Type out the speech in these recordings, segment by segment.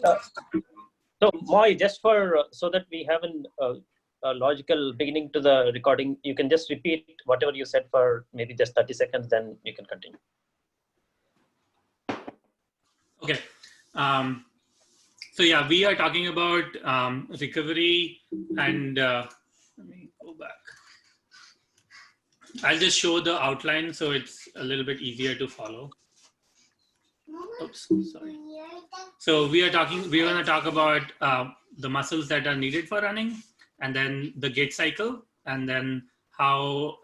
Uh, so, Moy, just for so that we have a logical beginning to the recording, you can just repeat whatever you said for maybe just 30 seconds, then you can continue. Okay. So yeah, we are talking about recovery, and let me go back. I'll just show the outline so it's a little bit easier to follow. Oops, sorry. So we want to talk about the muscles that are needed for running, and then the gait cycle, and then how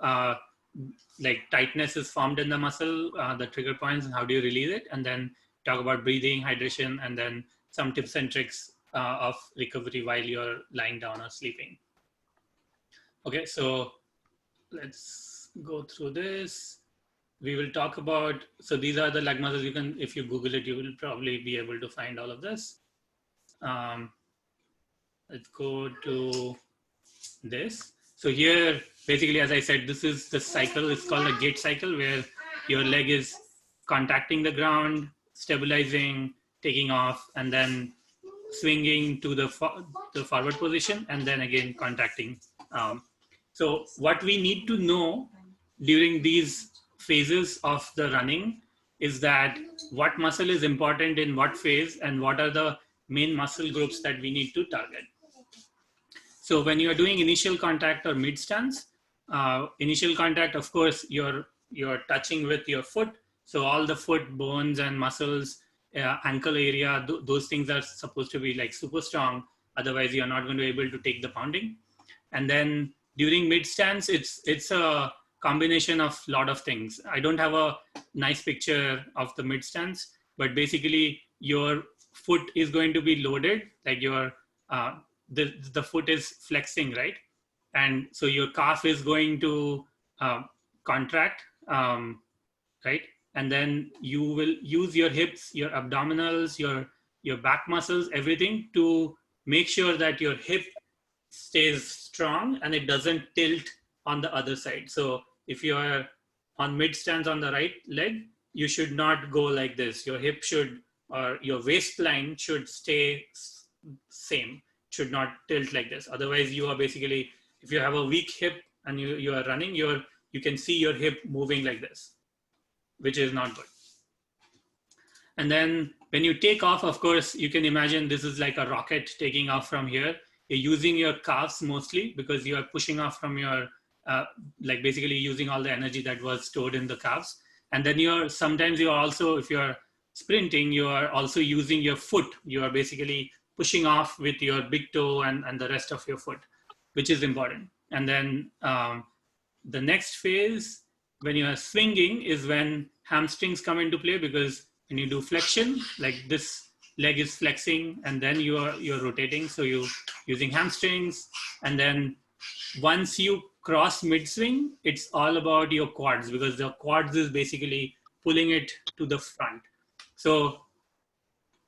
like tightness is formed in the muscle, the trigger points, and how do you release it, and then talk about breathing, hydration, and then some tips and tricks of recovery while you're lying down or sleeping. Okay, so let's go through this. We will talk about, so these are the leg muscles. You can, if you Google it, you will probably be able to find all of this. Let's go to this. So here, basically, as I said, this is the cycle. It's called a gait cycle, where your leg is contacting the ground, stabilizing, taking off, and then swinging to the forward position, and then again contacting. So what we need to know during these phases of the running is that what muscle is important in what phase, and what are the main muscle groups that we need to target. So when you are doing initial contact or mid stance, initial contact, of course, you're touching with your foot. So all the foot bones and muscles, ankle area, those things are supposed to be like super strong. Otherwise, you're not going to be able to take the pounding. And then during mid stance, it's a combination of a lot of things. I don't have a nice picture of the mid stance, but basically your foot is going to be loaded, like your the foot is flexing, right? And so your calf is going to contract, right? And then you will use your hips, your abdominals, your back muscles, everything to make sure that your hip stays strong and it doesn't tilt on the other side. So if you are on mid stance on the right leg, you should not go like this. Your hip should, or your waistline should stay same, should not tilt like this. Otherwise, you are basically, if you have a weak hip and you are running, you can see your hip moving like this, which is not good. And then when you take off, of course, you can imagine this is like a rocket taking off from here. You're using your calves mostly because you are pushing off from your, like basically using all the energy that was stored in the calves. And then sometimes you're also, if you're sprinting, you are also using your foot. You are basically pushing off with your big toe and the rest of your foot, which is important. And then the next phase, when you are swinging, is when hamstrings come into play, because when you do flexion, like this leg is flexing and then you're rotating. So you're using hamstrings. And then once you cross mid swing, it's all about your quads, because the quads is basically pulling it to the front. So,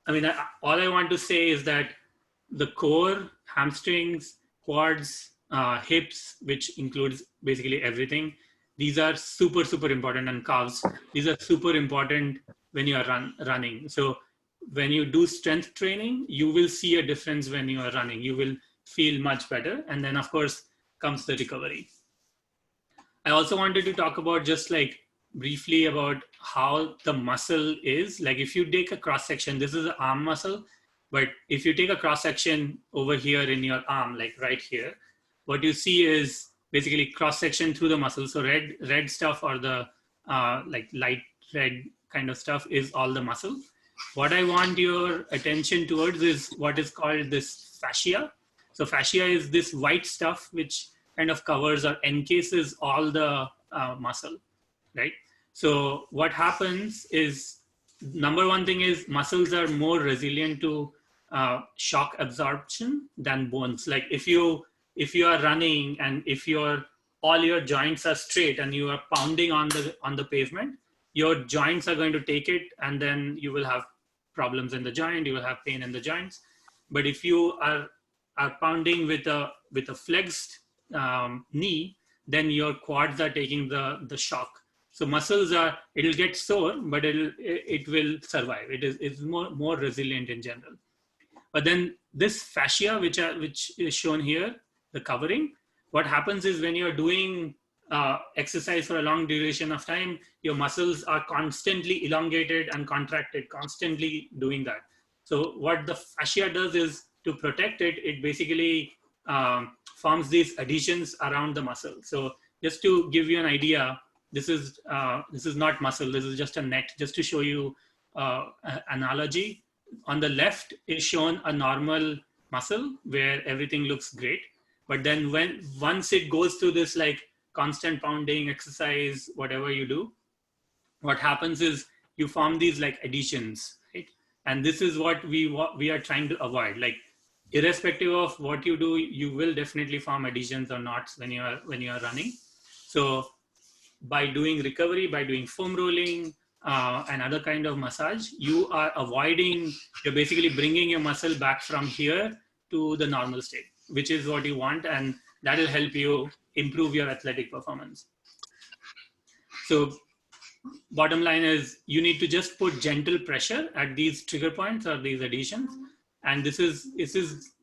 I mean, all I want to say is that the core, hamstrings, quads, hips, which includes basically everything, these are super, super important, and calves. These are super important when you are running. So when you do strength training, you will see a difference when you are running. You will feel much better. And then, of course, comes the recovery. I also wanted to talk about just like briefly about how the muscle is. Like if you take a cross section, this is an arm muscle, but if you take a cross section over here in your arm, like right here, what you see is basically cross section through the muscle. So red stuff, or the like light red kind of stuff, is all the muscle. What I want your attention towards is what is called this fascia. So fascia is this white stuff which kind of covers or encases all the muscle, right? So what happens is, number one thing is muscles are more resilient to shock absorption than bones. Like if you are running and if all your joints are straight and you are pounding on the pavement, your joints are going to take it, and then you will have problems in the joint, you will have pain in the joints. But if you are pounding with a flexed knee, then your quads are taking the shock. So muscles it'll get sore, but it will survive. It's more resilient in general. But then this fascia, which is shown here, the covering, what happens is when you're doing exercise for a long duration of time, your muscles are constantly elongated and contracted, constantly doing that. So what the fascia does is to protect it, it basically forms these adhesions around the muscle. So just to give you an idea, this is not muscle. This is just a net, just to show you analogy. On the left is shown a normal muscle where everything looks great. But then once it goes through this like constant pounding exercise, whatever you do, what happens is you form these like adhesions, right? And this is what we are trying to avoid. Like, irrespective of what you do, you will definitely form adhesions or knots when you are running. So by doing recovery, by doing foam rolling and other kind of massage, you are avoiding, you're basically bringing your muscle back from here to the normal state, which is what you want, and that will help you improve your athletic performance. So bottom line is you need to just put gentle pressure at these trigger points or these adhesions. And this is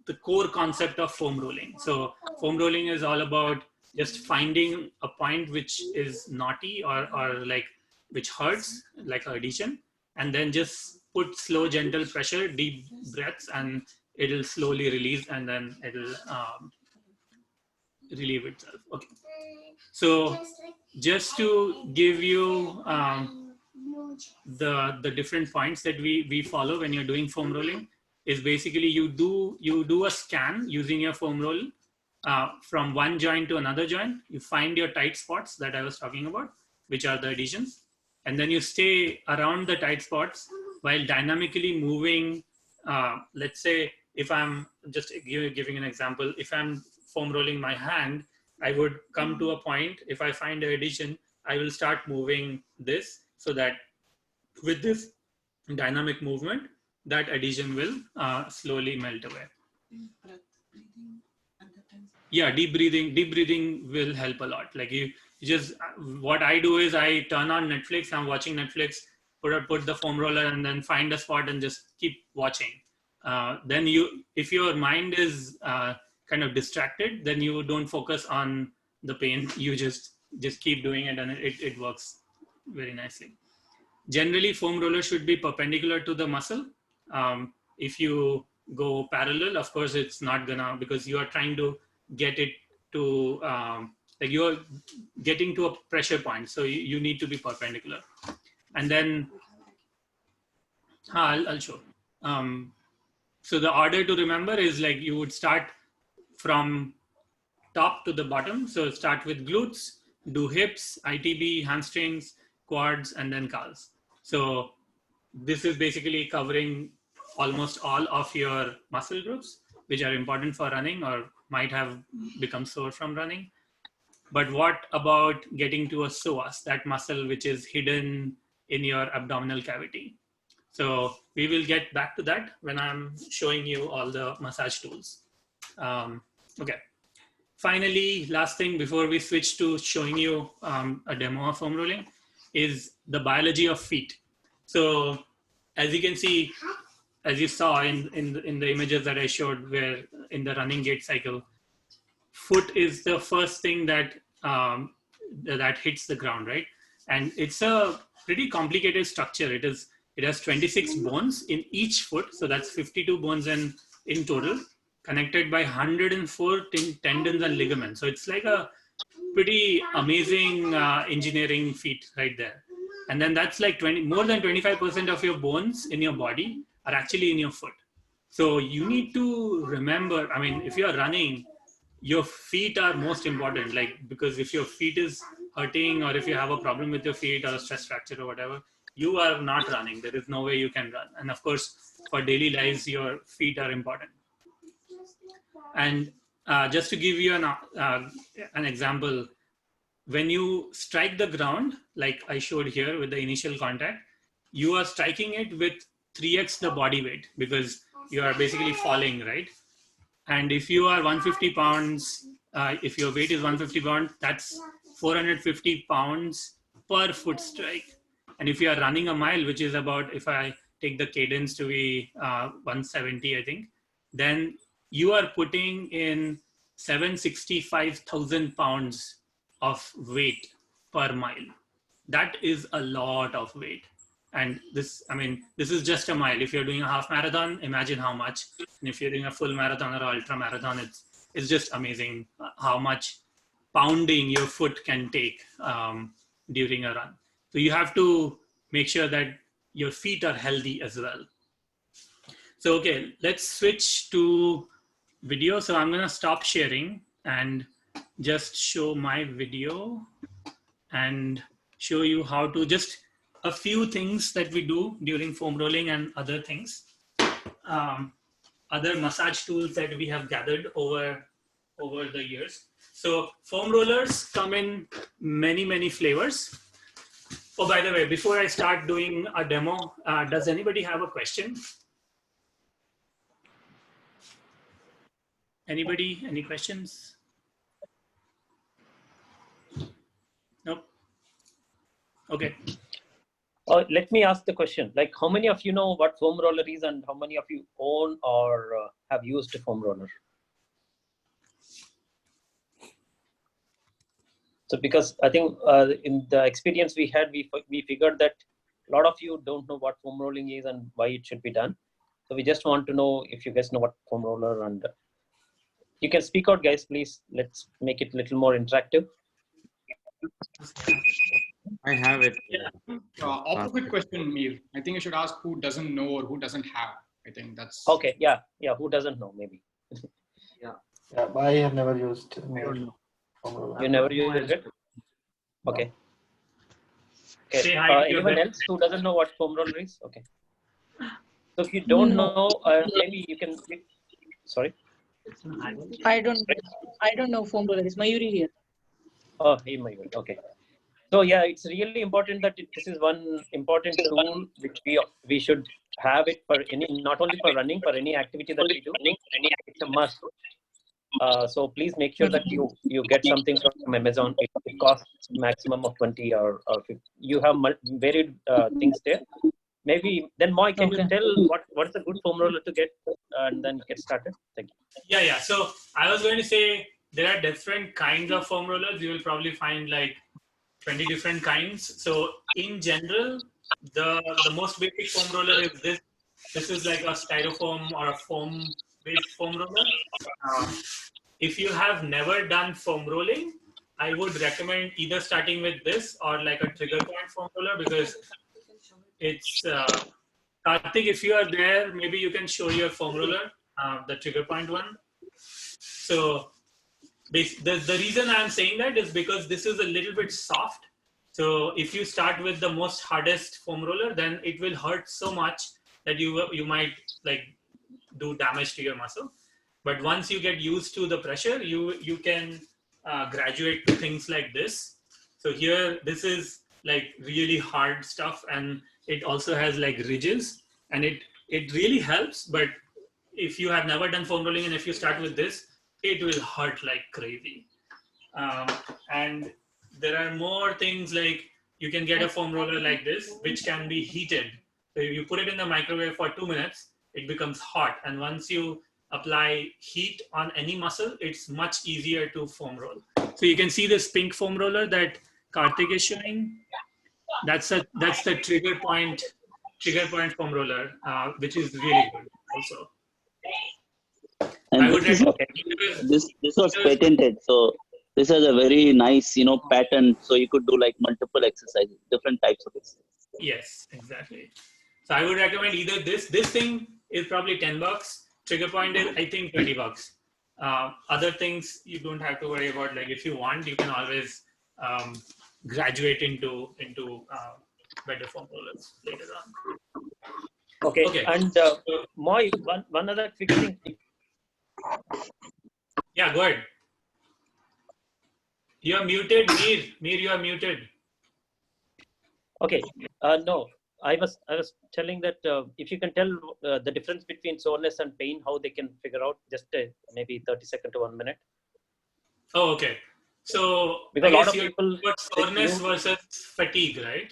the core concept of foam rolling. So foam rolling is all about just finding a point which is knotty or like which hurts, like an adhesion, and then just put slow, gentle pressure, deep breaths, and it'll slowly release, and then it'll relieve itself. Okay. So just to give you the different points that we follow when you're doing foam rolling is basically you do a scan using your foam roll from one joint to another joint. You find your tight spots that I was talking about, which are the adhesions, and then you stay around the tight spots while dynamically moving. Let's say if I'm just giving an example, if I'm foam rolling my hand, I would come to a point. If I find an adhesion, I will start moving this, so that with this dynamic movement, that adhesion will slowly melt away. Yeah, deep breathing will help a lot. Like you just, what I do is I turn on Netflix, I'm watching Netflix, put the foam roller and then find a spot and just keep watching. Then if your mind is kind of distracted, then you don't focus on the pain. You just keep doing it, and it works very nicely. Generally, foam roller should be perpendicular to the muscle. If you go parallel, of course, it's not gonna, because you are trying to get it to, like you're getting to a pressure point. So you need to be perpendicular. And then, I'll show. So the order to remember is like you would start from top to the bottom. So start with glutes, do hips, ITB, hamstrings, quads, and then calves. So this is basically covering almost all of your muscle groups, which are important for running or might have become sore from running. But what about getting to a psoas, that muscle which is hidden in your abdominal cavity? So we will get back to that when I'm showing you all the massage tools. Okay. Finally, last thing before we switch to showing you a demo of foam rolling is the biology of feet. So as you can see, as you saw in the images that I showed, where in the running gait cycle, foot is the first thing that that hits the ground, right? And it's a pretty complicated structure. It has 26 bones in each foot, so that's 52 bones in total, connected by 104 tendons and ligaments. So it's like a pretty amazing engineering feat right there. And then that's like more than 25% of your bones in your body are actually in your foot. So you need to remember, I mean, if you're running, your feet are most important, like, because if your feet is hurting or if you have a problem with your feet or a stress fracture or whatever, you are not running. There is no way you can run. And of course, for daily lives, your feet are important. And just to give you an example, when you strike the ground, like I showed here with the initial contact, you are striking it with 3x the body weight, because you are basically falling, right? And if you are 150 pounds, if your weight is 150 pounds, that's 450 pounds per foot strike. And if you are running a mile, which is about, if I take the cadence to be 170, I think, then you are putting in 765,000 pounds of weight per mile. That is a lot of weight. And this, I mean, this is just a mile. If you're doing a half marathon, imagine how much. And if you're doing a full marathon or ultra marathon, it's just amazing how much pounding your foot can take during a run. So you have to make sure that your feet are healthy as well. So, okay, let's switch to video. So I'm going to stop sharing and just show my video and show you how to just a few things that we do during foam rolling and other things. Other massage tools that we have gathered over the years. So foam rollers come in many, many flavors. Oh, by the way, before I start doing a demo, does anybody have a question? Anybody, any questions? Nope. Okay. Let me ask the question. Like, how many of you know what foam roller is, and how many of you own or have used a foam roller? So, because I think in the experience we had, we figured that a lot of you don't know what foam rolling is and why it should be done. So we just want to know if you guys know what foam roller, and you can speak out, guys, please. Let's make it a little more interactive. I have it. Opposite question, Mir. I think you should ask who doesn't know or who doesn't have. I think that's okay. Yeah. Who doesn't know? Maybe. Yeah, I have never used. You never used it? Okay. Okay. Anyone else who doesn't know what foam roller is? Okay. So if you don't know, maybe you can. Sorry. I don't know foam roller. It's Mayuri here. Oh, hey, Mayuri. Okay. So yeah, it's really important that this is one important tool which we should have it for any, not only for running, for any activity that we do. It's a must. So please make sure that you get something from Amazon. It costs maximum of 20 or 50. You have varied things there. Maybe then, Moy, can you tell what's a good foam roller to get, and then get started? Thank you. Yeah. So I was going to say there are different kinds of foam rollers. You will probably find like 20 different kinds. So in general, the most basic foam roller is this. This is like a styrofoam or a foam-based foam roller. If you have never done foam rolling, I would recommend either starting with this or like a trigger point foam roller, because it's Karthik, if you are there, maybe you can show your foam roller, the trigger point one. So the reason I'm saying that is because this is a little bit soft. So if you start with the most hardest foam roller, then it will hurt so much that you might like do damage to your muscle. But once you get used to the pressure, you can graduate to things like this. So here, this is like really hard stuff, and it also has like ridges, and it really helps. But if you have never done foam rolling and if you start with this, it will hurt like crazy. And there are more things, like you can get a foam roller like this, which can be heated. So you put it in the microwave for 2 minutes, it becomes hot. And once you apply heat on any muscle, it's much easier to foam roll. So you can see this pink foam roller that Karthik is showing. That's the trigger point foam roller, which is really good also. And this was patented, so this has a very nice, pattern. So you could do like multiple exercises, different types of exercises. Yes, exactly. So I would recommend either this. This thing is probably $10. Trigger point is, I think, $20. Other things you don't have to worry about. Like if you want, you can always graduate into better foam rollers later on. Okay. And Moy, one other quick thing. Yeah, go ahead. You are muted, Mir, you are muted. Okay. No, I was telling that if you can tell the difference between soreness and pain, how they can figure out, just maybe 30 seconds to 1 minute. Oh, okay. So because I guess you're soreness versus fatigue, right?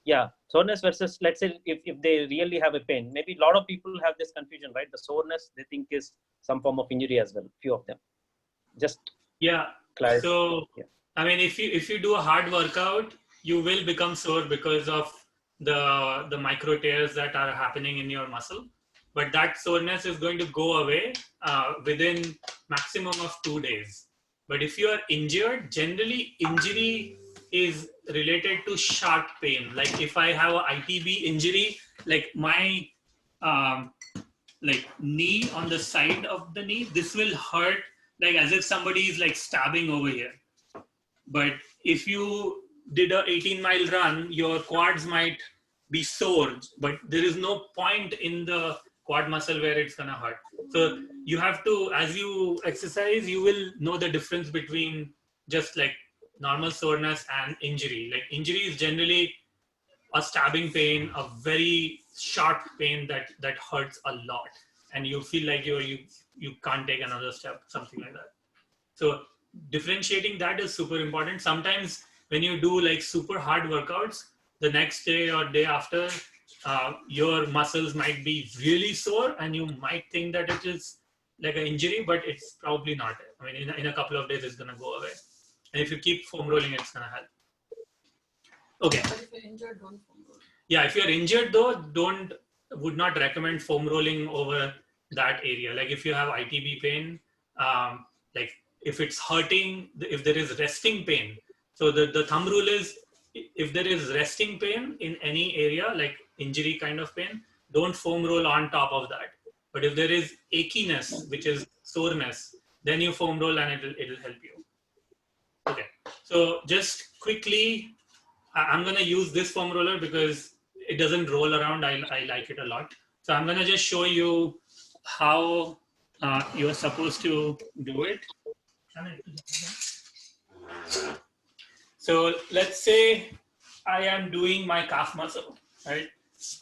Yeah. Soreness versus, let's say, if they really have a pain. Maybe a lot of people have this confusion, right? The soreness they think is some form of injury as well. Few of them. Just clarify. So, I mean, if you do a hard workout, you will become sore because of the micro tears that are happening in your muscle. But that soreness is going to go away within maximum of 2 days. But if you are injured, generally injury is related to sharp pain. Like if I have a ITB injury, like my like knee on the side of the knee, this will hurt like as if somebody is like stabbing over here. But if you did a 18-mile run, your quads might be sore, but there is no point in the quad muscle where it's gonna hurt. So you have to, as you exercise, you will know the difference between just like normal soreness and injury. Like injury is generally a stabbing pain, a very sharp pain that hurts a lot, and you feel like you can't take another step, something like that. So differentiating that is super important. Sometimes when you do like super hard workouts, the next day or day after, your muscles might be really sore and you might think that it is like an injury, but it's probably not. I mean, in a couple of days, it's going to go away. And if you keep foam rolling, it's going to help. Okay. But if you're injured, don't foam roll. Yeah, if you're injured though, would not recommend foam rolling over that area. Like if you have ITB pain, like if it's hurting, if there is resting pain. So the thumb rule is, if there is resting pain in any area, like injury kind of pain, don't foam roll on top of that. But if there is achiness, which is soreness, then you foam roll and it'll help you. Okay, so just quickly, I'm gonna use this foam roller because it doesn't roll around. I like it a lot. So I'm gonna just show you how you're supposed to do it. So let's say I am doing my calf muscle, right?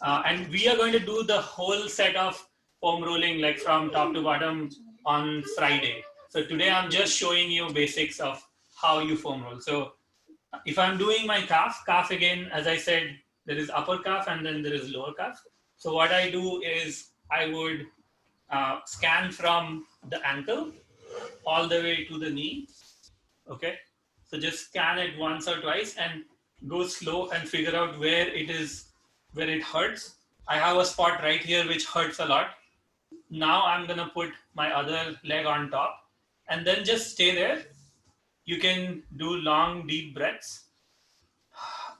And we are going to do the whole set of foam rolling, like from top to bottom on Friday. So today I'm just showing you basics of how you foam roll. So if I'm doing my calf again, as I said, there is upper calf and then there is lower calf. So what I do is I would scan from the ankle all the way to the knee. Okay. So just scan it once or twice and go slow and figure out where it hurts. I have a spot right here which hurts a lot. Now I'm gonna put my other leg on top and then just stay there. You can do long, deep breaths,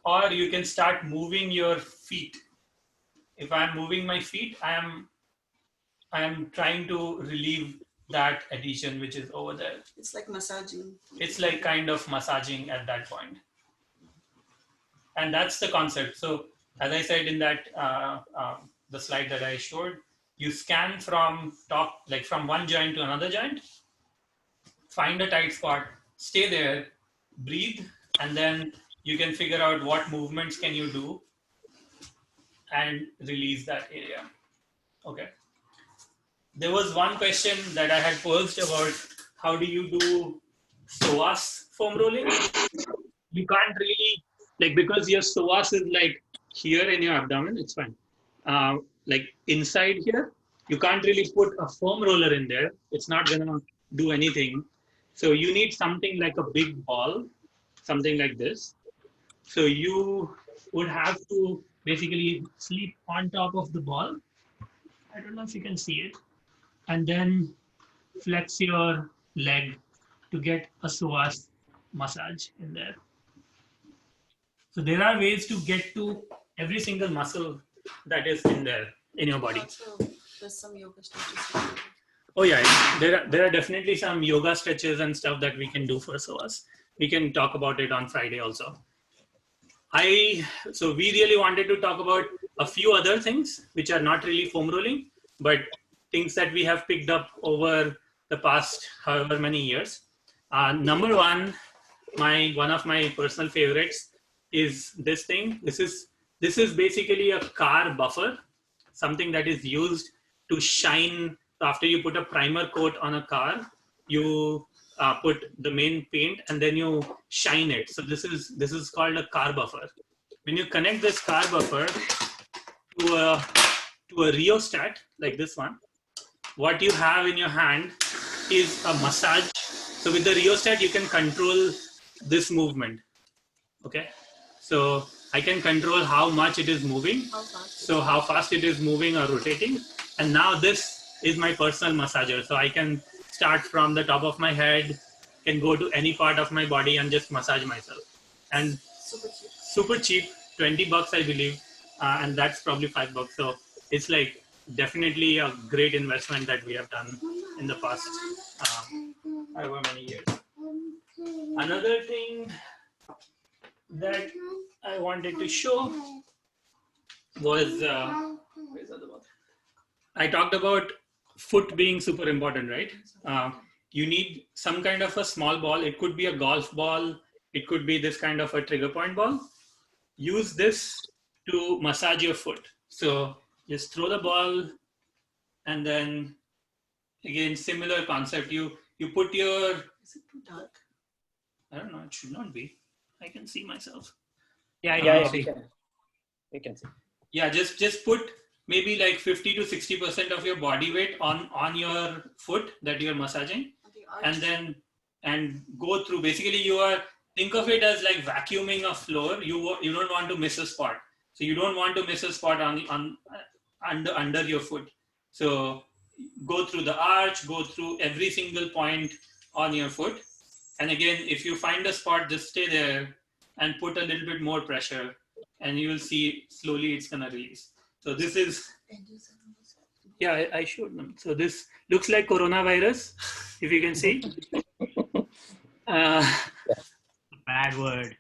or you can start moving your feet. If I'm moving my feet, I am trying to relieve that adhesion which is over there. It's like massaging. It's like kind of massaging at that point. And that's the concept. So as I said in that, the slide that I showed, you scan from top, like from one joint to another joint, find a tight spot, stay there, breathe, and then you can figure out what movements can you do and release that area. Okay. There was one question that I had posed about how do you do psoas foam rolling? You can't really, like, because your psoas is like here in your abdomen, it's fine. Like inside here, you can't really put a foam roller in there. It's not gonna do anything. So you need something like a big ball, something like this. So you would have to basically sleep on top of the ball. I don't know if you can see it. And then flex your leg to get a psoas massage in there. So there are ways to get to every single muscle that is in there in your body. Also, there's some yoga stretches. Oh yeah, there are definitely some yoga stretches and stuff that we can do for psoas. We can talk about it on Friday also. So we really wanted to talk about a few other things which are not really foam rolling, but things that we have picked up over the past however many years. Number one, one of my personal favorites is this thing. This is basically a car buffer, something that is used to shine. After you put a primer coat on a car, you put the main paint and then you shine it. So this is called a car buffer. when you connect this car buffer to a rheostat like this one, what you have in your hand is a massage. So with the rheostat, you can control this movement. Okay, so I can control how much it is moving, so how fast it is moving or rotating. And now this is my personal massager. So I can start from the top of my head, can go to any part of my body and just massage myself. And super cheap, 20 bucks, I believe. And that's probably $5. So it's like definitely a great investment that we have done in the past however many years. Another thing that I wanted to show was I talked about foot being super important, right? You need some kind of a small ball. It could be a golf ball. It could be this kind of a trigger point ball. Use this to massage your foot. So just throw the ball, and then again, similar concept. You put your, Is it too dark? I don't know, it should not be. I can see myself. Yeah, we can see. Yeah, just put maybe like 50 to 60% of your body weight on your foot that you're massaging, and go through. Basically, think of it as like vacuuming a floor. You don't want to miss a spot. So you don't want to miss a spot under your foot. So go through the arch, go through every single point on your foot. And again, if you find a spot, just stay there and put a little bit more pressure, and you will see slowly it's gonna release. So this is, yeah, I showed them. So this looks like coronavirus, if you can see. Bad word.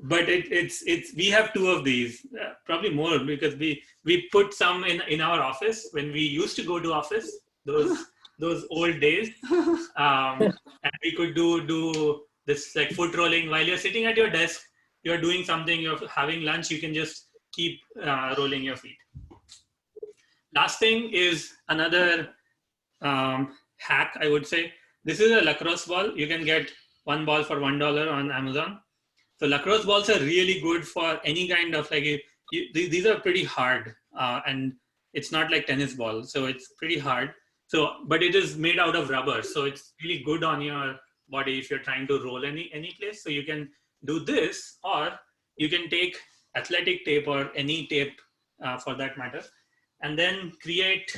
But it's we have two of these, probably more, because we put some in our office when we used to go to office, those old days, and we could do this like foot rolling while you're sitting at your desk. You're doing something, you're having lunch, you can just keep rolling your feet. Last thing is another hack, I would say. This is a lacrosse ball. You can get one ball for $1 on Amazon. So lacrosse balls are really good for any kind of like, these are pretty hard, and it's not like tennis ball. So it's pretty hard. So, but it is made out of rubber. So it's really good on your body if you're trying to roll any place. So you can do this, or you can take athletic tape or any tape for that matter, and then create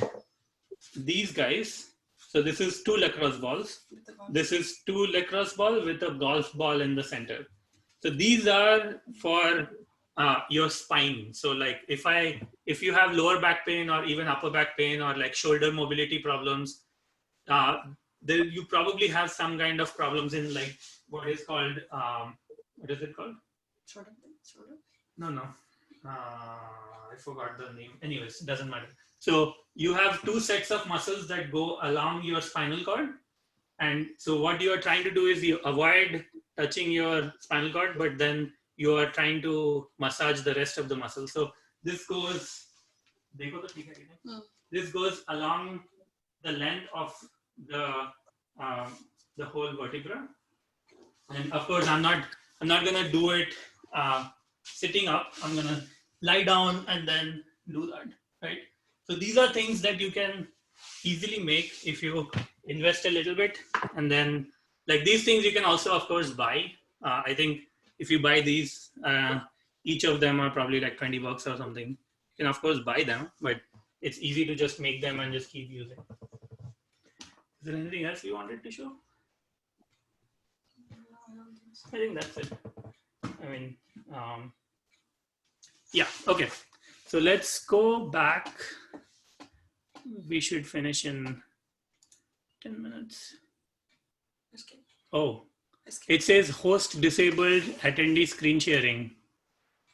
these guys. So this is 2 lacrosse balls. This is 2 lacrosse ball with a golf ball in the center. So these are for your spine. So like if you have lower back pain or even upper back pain or like shoulder mobility problems, you probably have some kind of problems in like what is called, what is it called? Shoulder. No. I forgot the name. Anyways, doesn't matter. So you have 2 sets of muscles that go along your spinal cord. And so what you are trying to do is you avoid touching your spinal cord, but then you are trying to massage the rest of the muscle. So this goes, this goes along the length of the whole vertebra. And of course, I'm not gonna do it sitting up. I'm gonna lie down and then do that, right? So these are things that you can easily make if you invest a little bit. And then like these things you can also of course buy. I think if you buy these, each of them are probably like 20 bucks or something. You can of course buy them, but it's easy to just make them and just keep using. Is there anything else you wanted to show? I think that's it. I mean, yeah, okay. So let's go back. We should finish in 10 minutes. Oh, it says host disabled attendee screen sharing.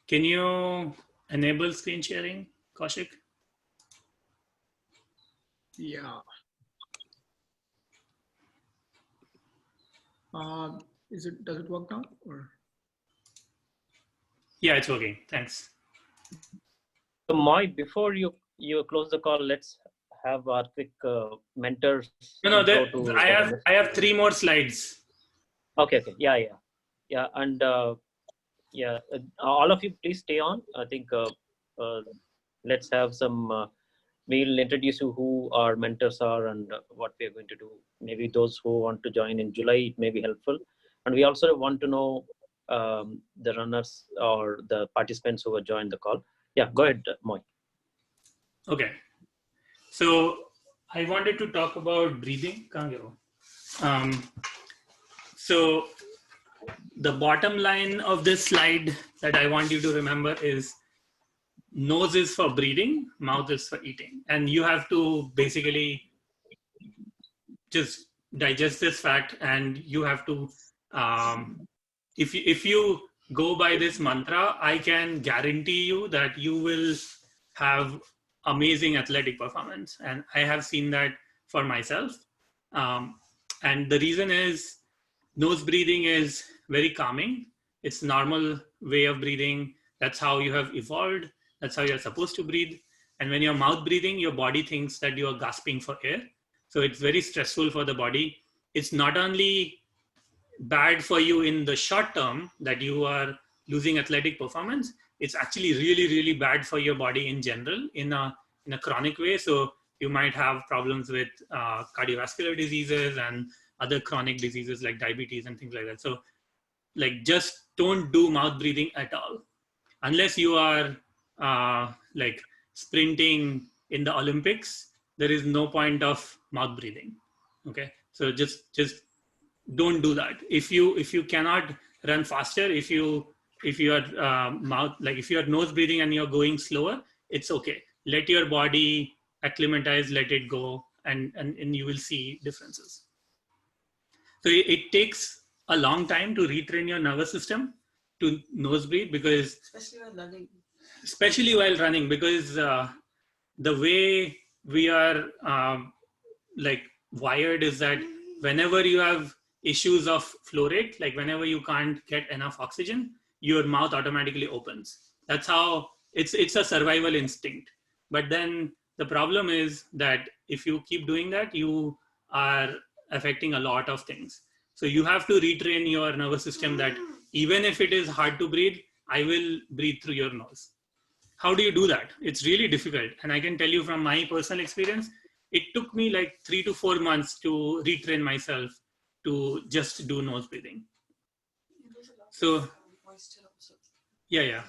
Can you enable screen sharing, Kaushik? Yeah. Does it work now or? Yeah, it's working. Thanks. So Moy, before you close the call, let's have our quick mentors. No, I have 3 more slides. Okay. Yeah. And Yeah, all of you, please stay on. I think let's have some. We'll introduce you who our mentors are and what we are going to do. Maybe those who want to join in July, it may be helpful. And we also want to know the runners or the participants who have joined the call. Yeah, go ahead, Moy. Okay. So I wanted to talk about breathing. So the bottom line of this slide that I want you to remember is nose is for breathing, mouth is for eating. And you have to basically just digest this fact, and you have to, if you go by this mantra, I can guarantee you that you will have amazing athletic performance. And I have seen that for myself. And the reason is nose breathing is very calming. It's normal way of breathing. That's how you have evolved. That's how you're supposed to breathe. And when you're mouth breathing, your body thinks that you are gasping for air. So it's very stressful for the body. It's not only bad for you in the short term that you are losing athletic performance, it's actually really, really bad for your body in general in a chronic way. So you might have problems with cardiovascular diseases and other chronic diseases like diabetes and things like that. So like just don't do mouth breathing at all unless you are like sprinting in the Olympics. There is no point of mouth breathing. Okay, so just don't do that. If you cannot run faster, if you are mouth, like if you are nose breathing and you're going slower, it's okay. Let your body acclimatize, let it go, and you will see differences. So it takes a long time to retrain your nervous system to nose breathe, because especially while running, because the way we are like wired is that whenever you have issues of flow rate, like whenever you can't get enough oxygen, your mouth automatically opens. That's how it's a survival instinct. But then the problem is that if you keep doing that, you are affecting a lot of things. So you have to retrain your nervous system that even if it is hard to breathe, I will breathe through your nose. How do you do that? It's really difficult. And I can tell you from my personal experience, it took me like 3 to 4 months to retrain myself to just do nose breathing. So yeah.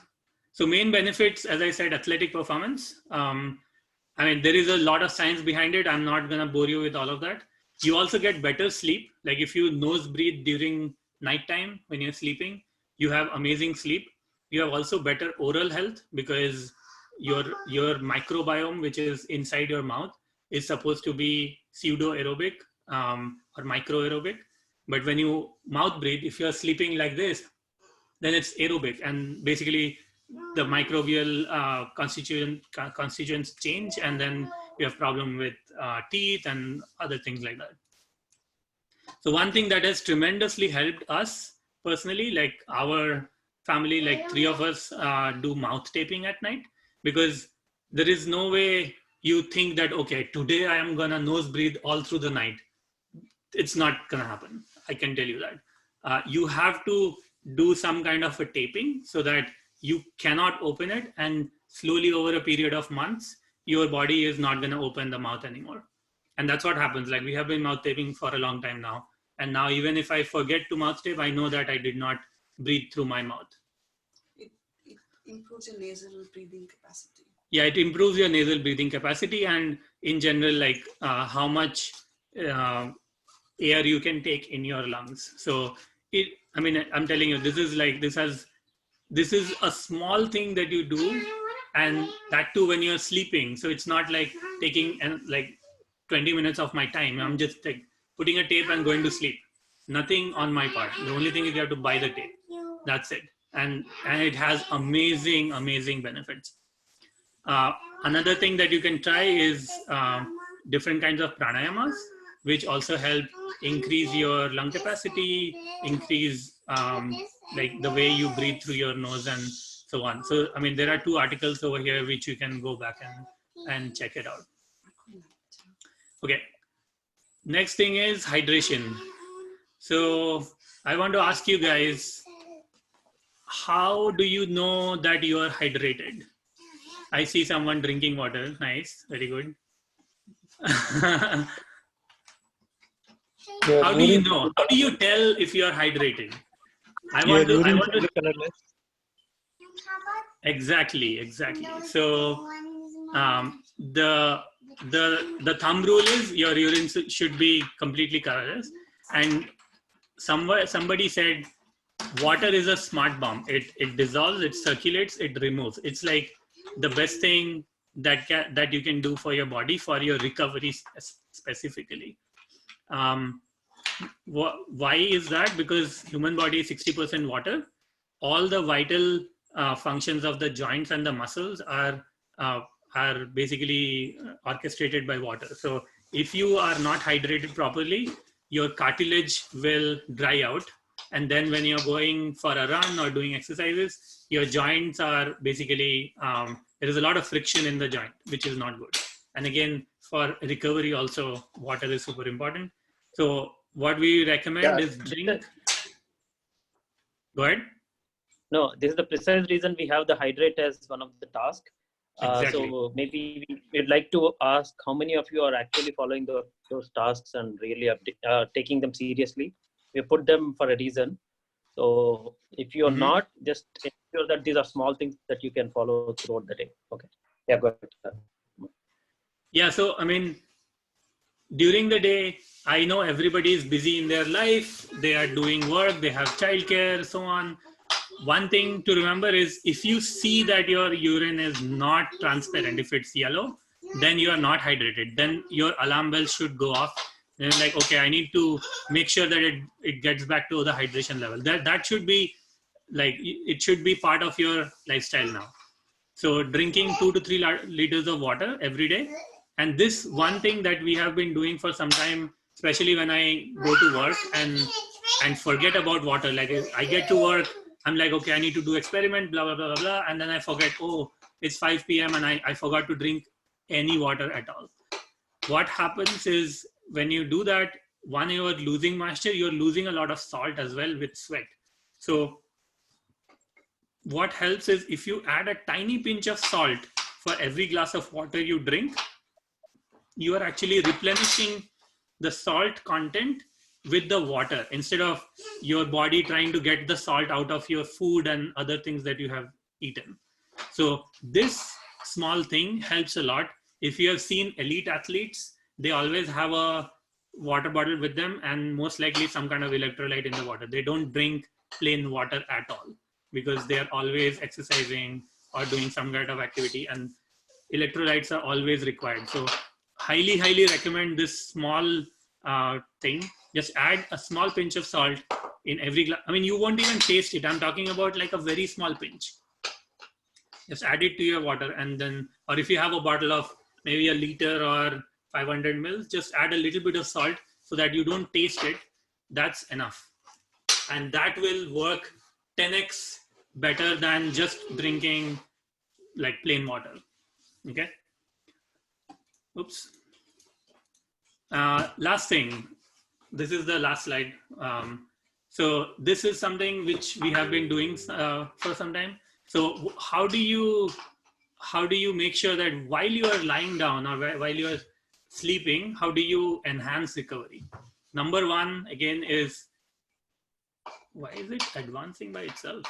So main benefits, as I said, athletic performance. I mean, there is a lot of science behind it. I'm not gonna bore you with all of that. You also get better sleep. Like if you nose breathe during nighttime when you're sleeping, you have amazing sleep. You have also better oral health, because your microbiome, which is inside your mouth, is supposed to be pseudo aerobic or micro aerobic. But when you mouth breathe, if you're sleeping like this, then it's aerobic, and basically the microbial constituents change, and then you have problem with teeth and other things like that. So one thing that has tremendously helped us personally, like our family, like 3 of us do mouth taping at night, because there is no way you think that, okay, today I am gonna nose breathe all through the night. It's not gonna happen. I can tell you that. You have to do some kind of a taping so that you cannot open it, and slowly over a period of months, your body is not gonna open the mouth anymore. And that's what happens. Like we have been mouth taping for a long time now. And now even if I forget to mouth tape, I know that I did not breathe through my mouth. It improves your nasal breathing capacity. Yeah, it improves your nasal breathing capacity, and in general, like how much air you can take in your lungs. So I mean, I'm telling you, this is a small thing that you do, and that too when you're sleeping. So it's not like taking like 20 minutes of my time. I'm just like putting a tape and going to sleep. Nothing on my part. The only thing is you have to buy the tape. That's it. And it has amazing benefits. Another thing that you can try is different kinds of pranayamas, which also help increase your lung capacity, increase like the way you breathe through your nose and so on. So, I mean, there are 2 articles over here which you can go back and check it out. Okay. Next thing is hydration. So I want to ask you guys, how do you know that you are hydrated? I see someone drinking water. Nice. Very good. How do you know? How do you tell if you are hydrated? I want to Exactly. So the thumb rule is your urine should be completely colorless. And somebody said water is a smart bomb. It dissolves, it circulates, it removes. It's like the best thing that you can do for your body, for your recovery specifically. Why is that? Because human body is 60% water. All the vital functions of the joints and the muscles are basically orchestrated by water. So if you are not hydrated properly, your cartilage will dry out. And then when you're going for a run or doing exercises, your joints are basically, there is a lot of friction in the joint, which is not good. And again, for recovery also, water is super important. So what we recommend is drink. Go ahead. No, this is the precise reason we have the hydrate as one of the tasks. Exactly. So maybe we'd like to ask how many of you are actually following those tasks and really taking them seriously. We put them for a reason. So if you're not, just ensure that these are small things that you can follow throughout the day. Okay. Yeah, go ahead. Yeah, so I mean, during the day, I know everybody is busy in their life. They are doing work, they have childcare, so on. One thing to remember is if you see that your urine is not transparent, if it's yellow, then you are not hydrated. Then your alarm bell should go off. Then like, okay, I need to make sure that it gets back to the hydration level. That should be like, it should be part of your lifestyle now. So drinking 2 to 3 liters of water every day. And this one thing that we have been doing for some time, especially when I go to work and forget about water. Like I get to work, I'm like, okay, I need to do experiment, blah, blah, blah, blah, blah. And then I forget, oh, it's 5 p.m. and I forgot to drink any water at all. What happens is when you do that, one, you're losing moisture, you're losing a lot of salt as well with sweat. So what helps is if you add a tiny pinch of salt for every glass of water you drink, you are actually replenishing the salt content with the water instead of your body trying to get the salt out of your food and other things that you have eaten. So this small thing helps a lot. If you have seen elite athletes, they always have a water bottle with them and most likely some kind of electrolyte in the water. They don't drink plain water at all because they are always exercising or doing some kind of activity, and electrolytes are always required. So highly recommend this small thing. Just add a small pinch of salt in every glass. I mean, you won't even taste it. I'm talking about like a very small pinch. Just add it to your water, and then, or if you have a bottle of maybe a liter or 500 mils, just add a little bit of salt so that you don't taste it. That's enough. And that will work 10x better than just drinking like plain water. Okay. Oops. Last thing. This is the last slide. So this is something which we have been doing for some time. So how do you make sure that while you are lying down or while you are sleeping, how do you enhance recovery? Number one, again, is, why is it advancing by itself?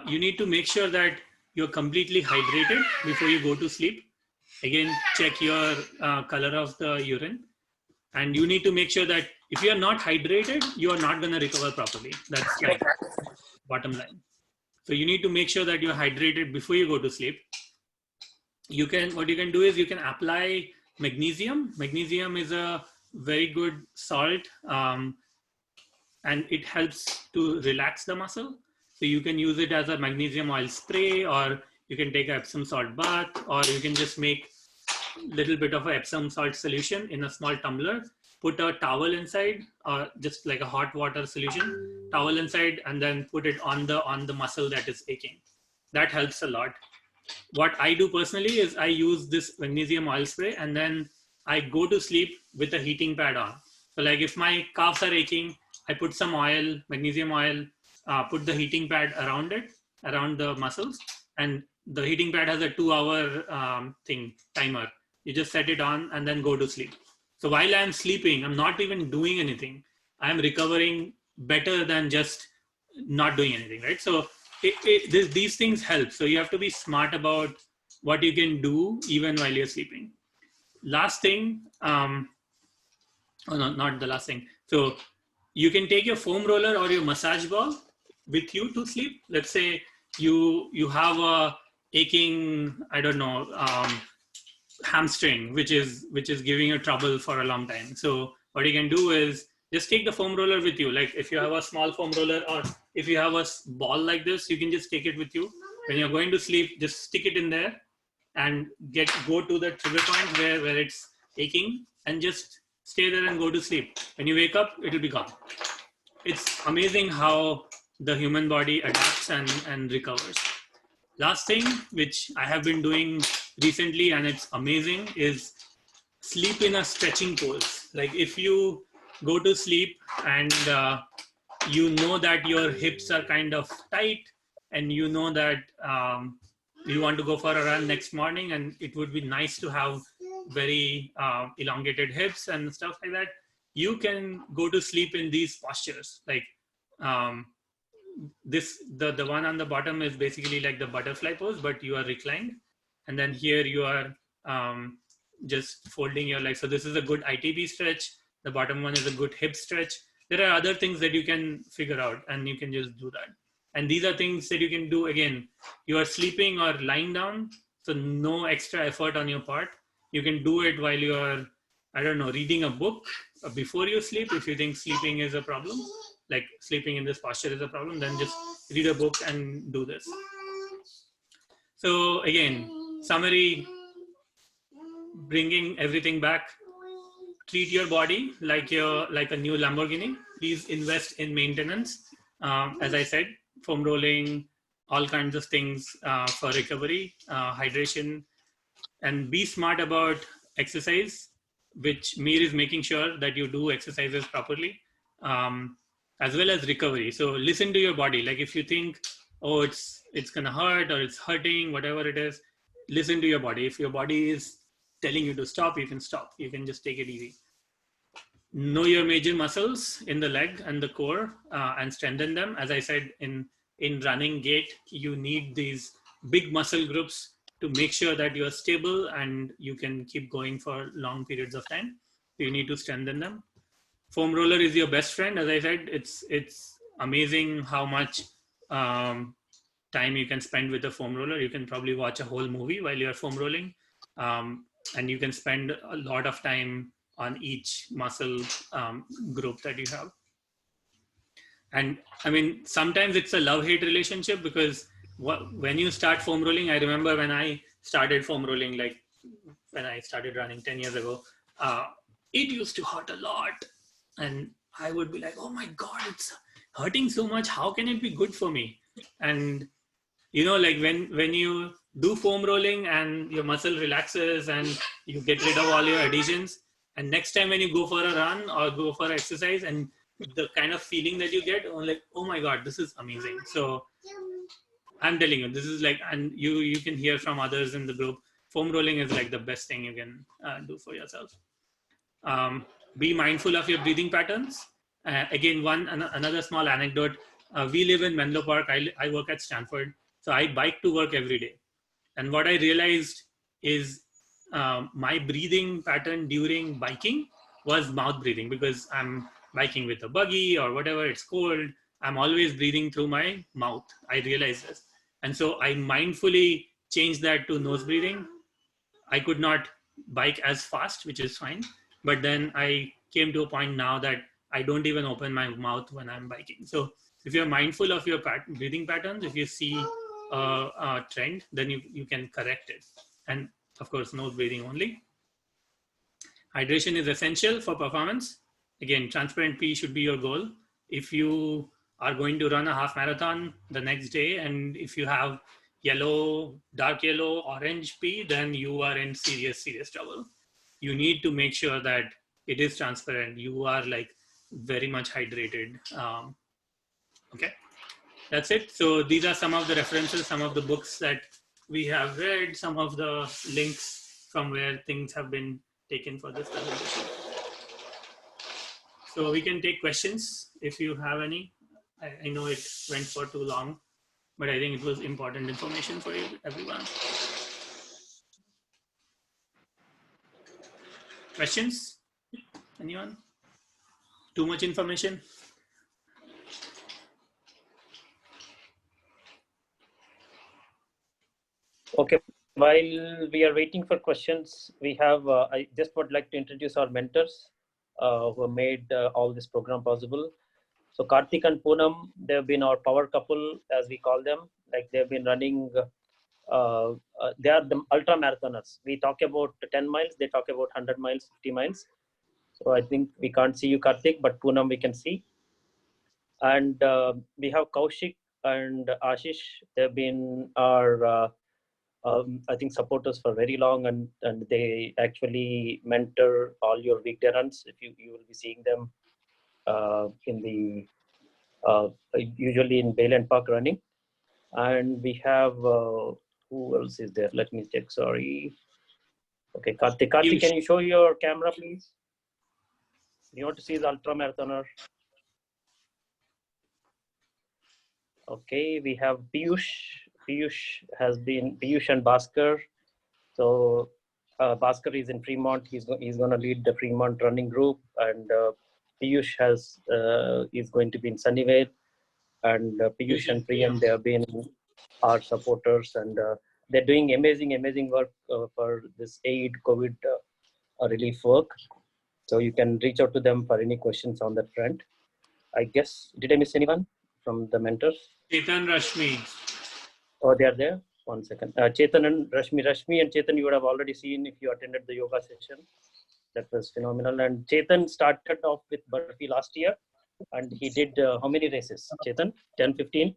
You need to make sure that you're completely hydrated before you go to sleep. Again, check your color of the urine. And you need to make sure that if you are not hydrated, you are not going to recover properly. That's like bottom line. So you need to make sure that you're hydrated before you go to sleep. What you can do is you can apply magnesium. Magnesium is a very good salt, and it helps to relax the muscle. So you can use it as a magnesium oil spray, or you can take Epsom salt bath, or you can just make a little bit of a Epsom salt solution in a small tumbler, put a towel inside, or just like a hot water solution, towel inside, and then put it on the muscle that is aching. That helps a lot. What I do personally is I use this magnesium oil spray, and then I go to sleep with a heating pad on. So like if my calves are aching, I put some oil, magnesium oil, put the heating pad around it, around the muscles, and the heating pad has a 2-hour timer. You just set it on and then go to sleep. So while I'm sleeping, I'm not even doing anything. I'm recovering better than just not doing anything, right? So these things help. So you have to be smart about what you can do even while you're sleeping. Last thing, oh no, not the last thing. So you can take your foam roller or your massage ball with you to sleep. Let's say you have a aching, I don't know, hamstring, which is giving you trouble for a long time. So what you can do is just take the foam roller with you. Like if you have a small foam roller, or if you have a ball like this, you can just take it with you. When you're going to sleep, just stick it in there and go to the trigger point where it's aching, and just stay there and go to sleep. When you wake up, it'll be gone. It's amazing how the human body adapts and recovers. Last thing, which I have been doing recently, and it's amazing, is sleep in a stretching pose. Like if you go to sleep and you know that your hips are kind of tight, and you know that you want to go for a run next morning, and it would be nice to have very elongated hips and stuff like that, you can go to sleep in these postures. Like the one on the bottom is basically like the butterfly pose, but you are reclined, and then here you are just folding your legs. So this is a good ITB stretch. The bottom one is a good hip stretch. There are other things that you can figure out, and you can just do that. And these are things that you can do. Again, you are sleeping or lying down, so no extra effort on your part. You can do it while you are, I don't know, reading a book before you sleep. If you think sleeping is a problem, like sleeping in this posture is a problem, then just read a book and do this. So again, summary, bringing everything back. Treat your body like a new Lamborghini. Please invest in maintenance. As I said, foam rolling, all kinds of things for recovery, hydration, and be smart about exercise, which Mir is making sure that you do exercises properly, as well as recovery. So listen to your body. Like if you think, oh, it's gonna hurt or it's hurting, whatever it is, listen to your body. If your body is telling you to stop, you can stop. You can just take it easy. Know your major muscles in the leg and the core and strengthen them. As I said, in running gait, you need these big muscle groups to make sure that you are stable and you can keep going for long periods of time. You need to strengthen them. Foam roller is your best friend. As I said, it's amazing how much time you can spend with a foam roller. You can probably watch a whole movie while you're foam rolling. And you can spend a lot of time on each muscle group that you have. And I mean, sometimes it's a love-hate relationship, because when you start foam rolling, I remember when I started foam rolling, like when I started running 10 years ago, it used to hurt a lot. And I would be like, oh my God, it's hurting so much. How can it be good for me? And, you know, like when you do foam rolling and your muscle relaxes and you get rid of all your adhesions, and next time when you go for a run or go for exercise, and the kind of feeling that you get, like, oh my God, this is amazing. So I'm telling you, this is like, and you can hear from others in the group, foam rolling is like the best thing you can do for yourself. Be mindful of your breathing patterns. Again, another small anecdote. We live in Menlo Park. I work at Stanford. So I bike to work every day. And what I realized is my breathing pattern during biking was mouth breathing, because I'm biking with a buggy or whatever, it's cold. I'm always breathing through my mouth. I realized this. And so I mindfully changed that to nose breathing. I could not bike as fast, which is fine. But then I came to a point now that I don't even open my mouth when I'm biking. So if you're mindful of your breathing patterns, if you see a trend, then you can correct it. And of course, nose breathing only. Hydration is essential for performance. Again, transparent pee should be your goal. If you are going to run a half marathon the next day, and if you have yellow, dark yellow, orange pee, then you are in serious, serious trouble. You need to make sure that it is transparent. You are like very much hydrated. Okay. that's it. So these are some of the references, some of the books that we have read, some of the links from where things have been taken for this presentation. So we can take questions if you have any. I know it went for too long, but I think it was important information for everyone. Questions? Anyone? Too much information? Okay, while we are waiting for questions, we have, I just would like to introduce our mentors who made all this program possible. So Karthik and Poonam, they've been our power couple, as we call them. Like they've been running, they are the ultra marathoners. We talk about 10 miles, they talk about 100 miles, 50 miles. So I think we can't see you, Karthik, but Poonam we can see. And we have Kaushik and Ashish. They've been our I think supporters for very long, and they actually mentor all your weekday runs. If you will be seeing them in the usually in Bayland Park running. And we have who else is there? Let me check. Sorry. Okay, Karthik, can you show your camera, please? You want to see the ultra marathoner? Okay, we have Piyush. Piyush and Bhaskar. So Bhaskar is in Fremont. He's going to lead the Fremont running group, and Piyush is going to be in Sunnyvale. And Piyush and Priyam, they have been our supporters, and they're doing amazing work for this aid COVID relief work. So you can reach out to them for any questions on that front. I guess, did I miss anyone from the mentors? Chetan, Rashmi. Oh, they are there. 1 second. Chetan and Rashmi. Rashmi and Chetan, you would have already seen if you attended the yoga session. That was phenomenal. And Chetan started off with BARFI last year, and he did how many races? Chetan, 10, 15.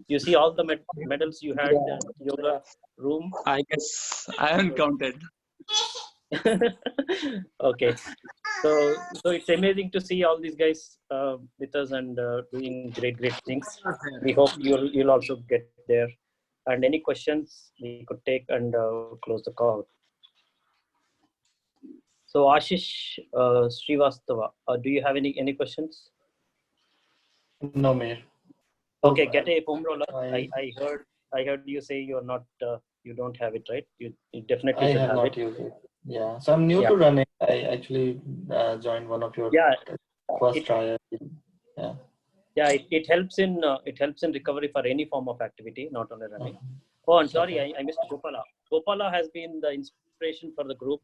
You see all the medals you had in yoga room. I guess I haven't counted. Okay, so it's amazing to see all these guys with us and doing great things. We hope you'll also get there. And any questions we could take and close the call. So Ashish Srivastava, do you have any questions? No, Mayor. Okay, get a foam roller. I I heard you say you're not you don't have it, right? You definitely I should have have not it. used it. Yeah, so I'm new Yeah. to running. I actually joined one of your first trial. Yeah. Yeah, it helps in recovery for any form of activity, not only running. Oh, I'm sorry, Okay. I missed Gopala. Gopala has been the inspiration for the group.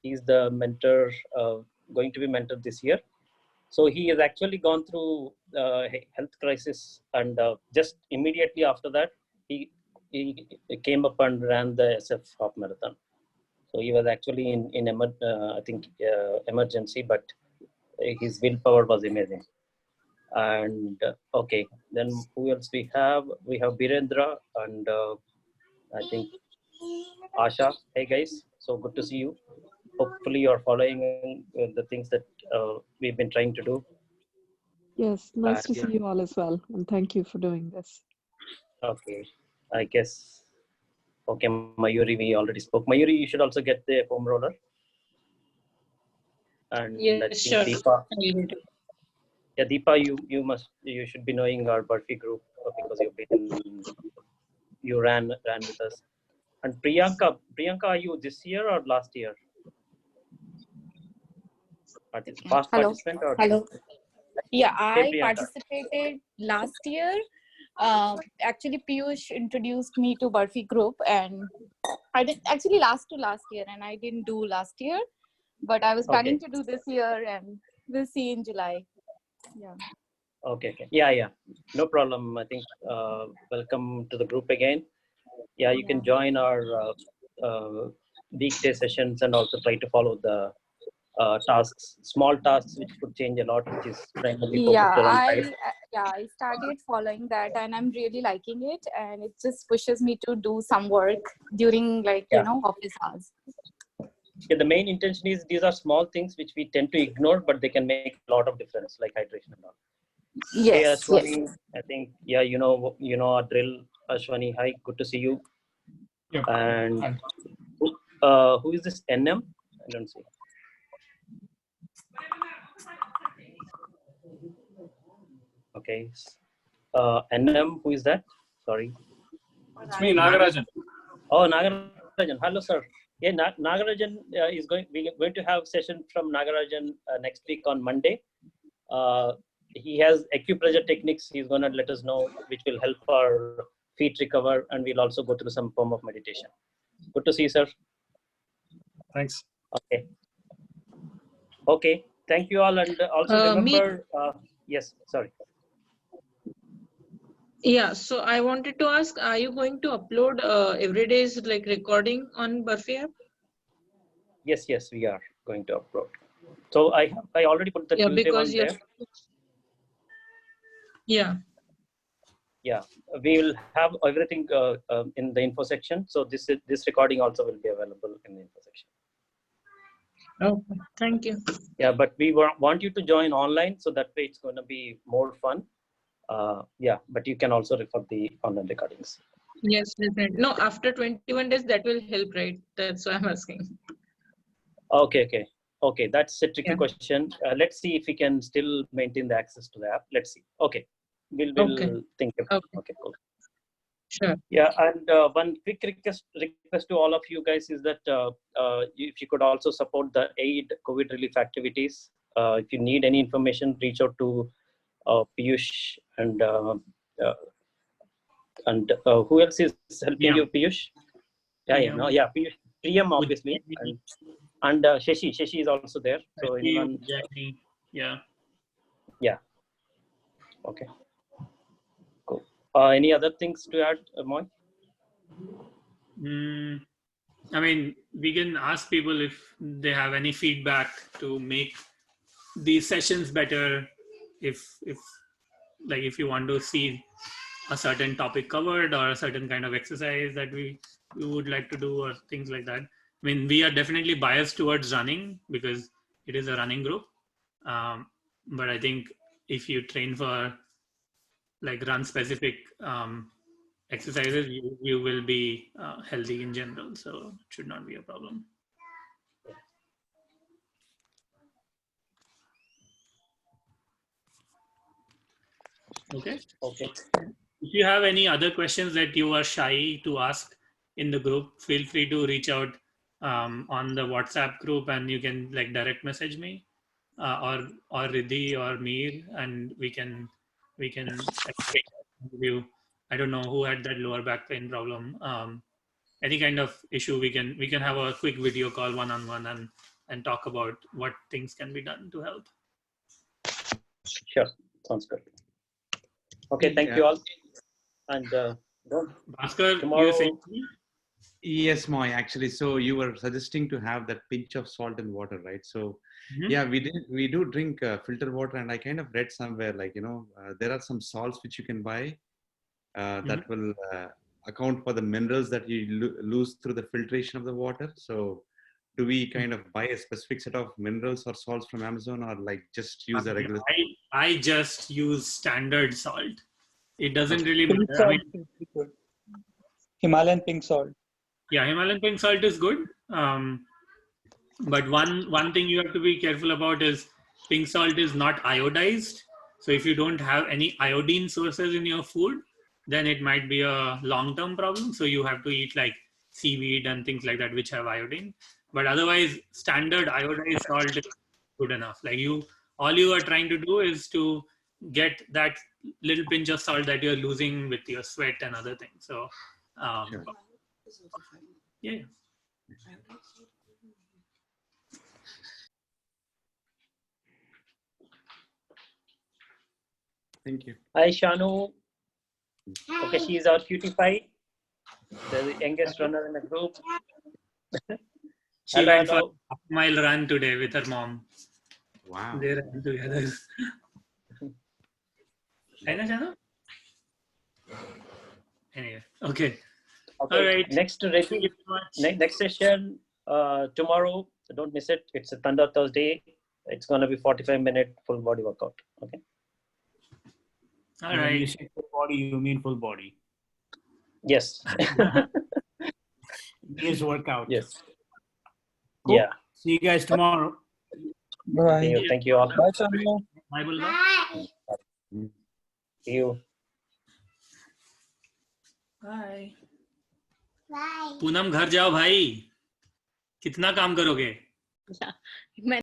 He's the mentor, going to be mentored this year. So he has actually gone through health crisis, and just immediately after that, he came up and ran the SF half marathon. So he was actually in I think emergency, but his willpower was amazing. And okay, then who else we have? We have Birendra and I think Asha. Hey guys, so good to see you. Hopefully you're following the things that we've been trying to do. Yes, nice to see you all as well. And thank you for doing this. Okay, I guess. Okay, Mayuri, we already spoke. Mayuri, you should also get the foam roller. And Yes, I think sure. Deepa. Yeah, Deepa, you should be knowing our BARFI group because you ran with us. And Priyanka, are you this year or last year? Past Hello. participant or? Hello. Yeah, Hey, I Priyanka. participated last year. Actually, Piyush introduced me to BARFI group, and I did actually last year, and I didn't do last year, but I was planning to do this year, and we'll see in July. Yeah. Okay. Yeah. No problem. I think welcome to the group again. Yeah, you can join our weekday sessions and also try to follow the tasks, small tasks which could change a lot, which is primarily focused around diet. I started following that, and I'm really liking it, and it just pushes me to do some work during office hours. Yeah, the main intention is these are small things which we tend to ignore, but they can make a lot of difference, like hydration and all. Hey Yes, Ashwani, yes. I think you know our drill. Ashwani, hi, good to see you. Yeah. And Hi. who is this NM? I don't see. Okay. NM, who is that? Sorry. It's me, Nagarajan. Oh, Nagarajan. Hello, sir. Yeah, Nagarajan is going. We're going to have session from Nagarajan next week on Monday. He has acupressure techniques. He's going to let us know, which will help our feet recover, and we'll also go through some form of meditation. Good to see you, sir. Thanks. Okay. Okay. Thank you all, and also remember. Yes. Sorry. Yeah, so I wanted to ask, are you going to upload every day's like recording on BARFI app? Yes, we are going to upload. So I already put the Tuesday because one there. Yeah, We will have everything in the info section. So this recording also will be available in the info section. okay, thank you. Yeah, but we want you to join online, so that way it's going to be more fun. Yeah, but you can also refer the online recordings. Yes, definitely. No, after 21 days, that will help, right? That's why I'm asking. Okay. That's a tricky question. Let's see if we can still maintain the access to the app. Let's see. Okay, we'll think about it. Okay, cool. Sure. Yeah, and one quick request to all of you guys is that if you could also support the AID COVID relief activities. If you need any information, reach out to Piyush and who else is helping you, Piyush? Yeah, Piyush, Priyam obviously, and Shashi is also there. So anyone? Yeah. Okay. Cool. Any other things to add, Moy? I mean, we can ask people if they have any feedback to make these sessions better. If you want to see a certain topic covered or a certain kind of exercise that we would like to do or things like that. I mean, we are definitely biased towards running because it is a running group. But I think if you train for like run specific exercises, you will be healthy in general. So it should not be a problem. Okay. If you have any other questions that you are shy to ask in the group, feel free to reach out on the WhatsApp group, and you can like direct message me or Riddhi or Mir, and we can review. I don't know who had that lower back pain problem. Any kind of issue, we can have a quick video call one-on-one and talk about what things can be done to help. Sure, sounds good. Okay, thank you all. And Bhaskar, tomorrow. Yes, Moy, actually. So you were suggesting to have that pinch of salt in water, right? So yeah, we do drink filter water, and I kind of read somewhere like, there are some salts which you can buy that will account for the minerals that you lose through the filtration of the water. So do we kind of buy a specific set of minerals or salts from Amazon, or like just use a regular? I just use standard salt. It doesn't really matter. I mean, Himalayan pink salt. Yeah, Himalayan pink salt is good. But one thing you have to be careful about is pink salt is not iodized. So if you don't have any iodine sources in your food, then it might be a long-term problem. So you have to eat like seaweed and things like that, which have iodine. But otherwise, standard iodized salt is good enough. Like all you are trying to do is to get that little pinch of salt that you're losing with your sweat and other things. So, yeah. Thank you. Hi, Shanu. Okay, she is our cutie pie, the youngest runner in the group. She went for a half-mile run today with her mom. Wow. They ran together. Anyway, okay. All right. Next session tomorrow. Don't miss it. It's a Thunder Thursday. It's going to be 45-minute full body workout. Okay. All When you right. say full body, you mean full body. Yes. Year's workout. Yes. Cool. Yeah. See you guys tomorrow. Bye. Thank you all. Bye, Chandra. Bye, Bulga. See you. Bye. Poonam घर जाओ भाई, कितना काम करोगे? मैं